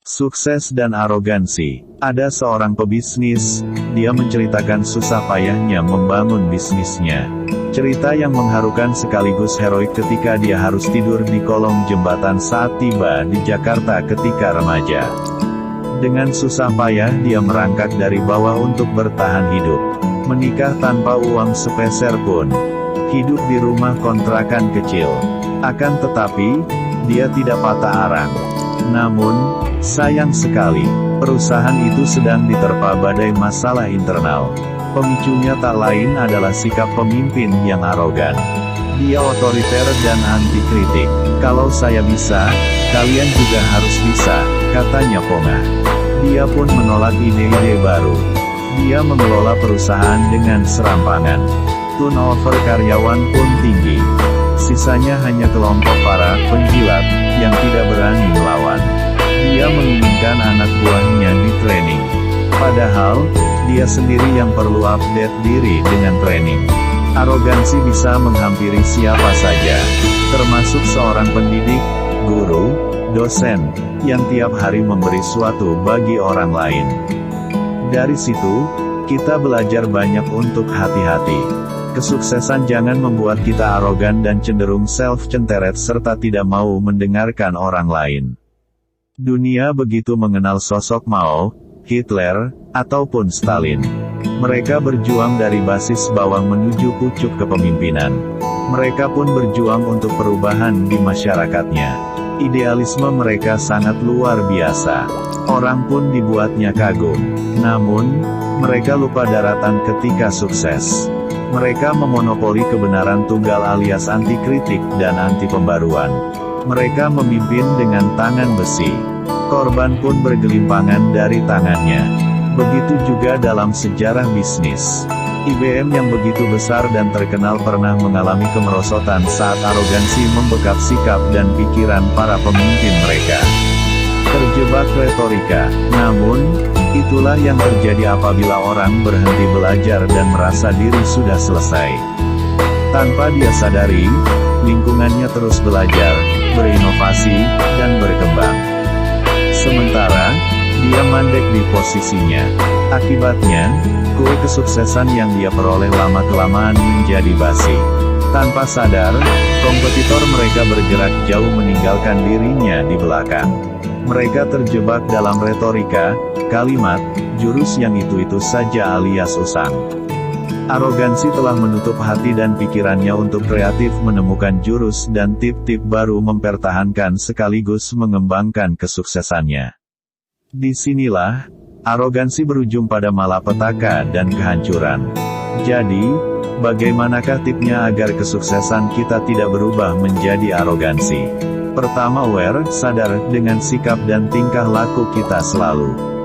Sukses dan arogansi. Ada seorang pebisnis, dia menceritakan susah payahnya membangun bisnisnya. Cerita yang mengharukan sekaligus heroik ketika dia harus tidur di kolong jembatan saat tiba di Jakarta ketika remaja. Dengan susah payah dia merangkak dari bawah untuk bertahan hidup. Menikah tanpa uang sepeser pun. Hidup di rumah kontrakan kecil. Akan tetapi, dia tidak patah arang. Namun, sayang sekali, perusahaan itu sedang diterpa badai masalah internal. Pemicunya tak lain adalah sikap pemimpin yang arogan. Dia otoriter dan anti kritik. Kalau saya bisa, kalian juga harus bisa, katanya Ponga. Dia pun menolak ide-ide baru. Dia mengelola perusahaan dengan serampangan. Turnover karyawan pun tinggi. Sisanya hanya kelompok para penjilat yang tidak berani melawan. Dia menginginkan anak buahnya di training. Padahal, dia sendiri yang perlu update diri dengan training. Arogansi bisa menghampiri siapa saja, termasuk seorang pendidik, guru, dosen, yang tiap hari memberi suatu bagi orang lain. Dari situ, kita belajar banyak untuk hati-hati. Kesuksesan jangan membuat kita arogan dan cenderung self-centered serta tidak mau mendengarkan orang lain. Dunia begitu mengenal sosok Mao, Hitler, ataupun Stalin. Mereka berjuang dari basis bawah menuju pucuk kepemimpinan. Mereka pun berjuang untuk perubahan di masyarakatnya. Idealisme mereka sangat luar biasa. Orang pun dibuatnya kagum. Namun, mereka lupa daratan ketika sukses. Mereka memonopoli kebenaran tunggal alias anti kritik dan anti pembaruan. Mereka memimpin dengan tangan besi. Korban pun bergelimpangan dari tangannya. Begitu juga dalam sejarah bisnis. IBM yang begitu besar dan terkenal pernah mengalami kemerosotan saat arogansi membekap sikap dan pikiran para pemimpin mereka. Terjebak retorika. Namun, itulah yang terjadi apabila orang berhenti belajar dan merasa diri sudah selesai. Tanpa dia sadari, lingkungannya terus belajar, berinovasi, dan berkembang. Sementara, dia mandek di posisinya. Akibatnya, kue kesuksesan yang dia peroleh lama-kelamaan menjadi basi. Tanpa sadar, kompetitor mereka bergerak jauh meninggalkan dirinya di belakang. Mereka terjebak dalam retorika, kalimat, jurus yang itu-itu saja alias usang. Arogansi telah menutup hati dan pikirannya untuk kreatif menemukan jurus dan tip-tip baru mempertahankan sekaligus mengembangkan kesuksesannya. Disinilah, arogansi berujung pada malapetaka dan kehancuran. Jadi, bagaimanakah tipnya agar kesuksesan kita tidak berubah menjadi arogansi? Pertama, sadar dengan sikap dan tingkah laku kita selalu.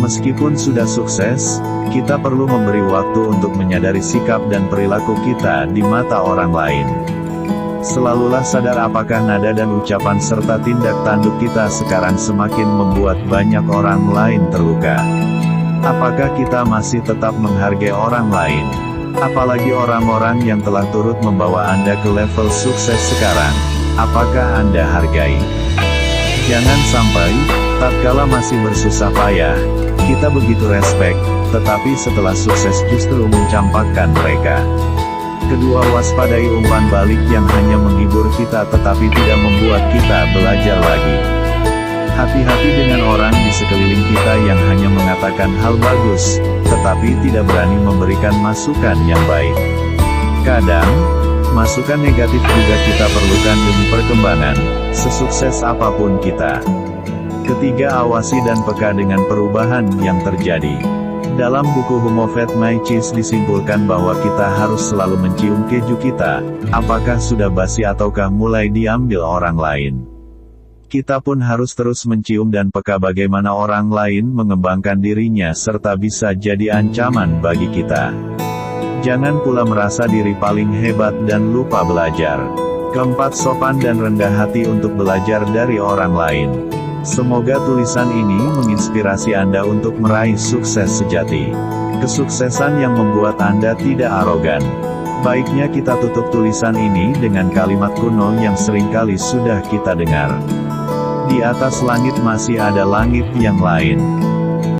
Meskipun sudah sukses, kita perlu memberi waktu untuk menyadari sikap dan perilaku kita di mata orang lain. Selalulah sadar apakah nada dan ucapan serta tindak tanduk kita sekarang semakin membuat banyak orang lain terluka. Apakah kita masih tetap menghargai orang lain? Apalagi orang-orang yang telah turut membawa Anda ke level sukses sekarang. Apakah Anda hargai? Jangan sampai, tatkala masih bersusah payah, kita begitu respek, tetapi setelah sukses justru mencampakkan mereka. Kedua, waspadai umpan balik yang hanya menghibur kita tetapi tidak membuat kita belajar lagi. Hati-hati dengan orang di sekeliling kita yang hanya mengatakan hal bagus, tetapi tidak berani memberikan masukan yang baik. Kadang, masukan negatif juga kita perlukan demi perkembangan, sesukses apapun kita. Ketiga, awasi dan peka dengan perubahan yang terjadi. Dalam buku Who Moved My Cheese disimpulkan bahwa kita harus selalu mencium keju kita, apakah sudah basi ataukah mulai diambil orang lain. Kita pun harus terus mencium dan peka bagaimana orang lain mengembangkan dirinya serta bisa jadi ancaman bagi kita. Jangan pula merasa diri paling hebat dan lupa belajar. Keempat, sopan dan rendah hati untuk belajar dari orang lain. Semoga tulisan ini menginspirasi Anda untuk meraih sukses sejati. Kesuksesan yang membuat Anda tidak arogan. Baiknya kita tutup tulisan ini dengan kalimat kuno yang seringkali sudah kita dengar. Di atas langit masih ada langit yang lain.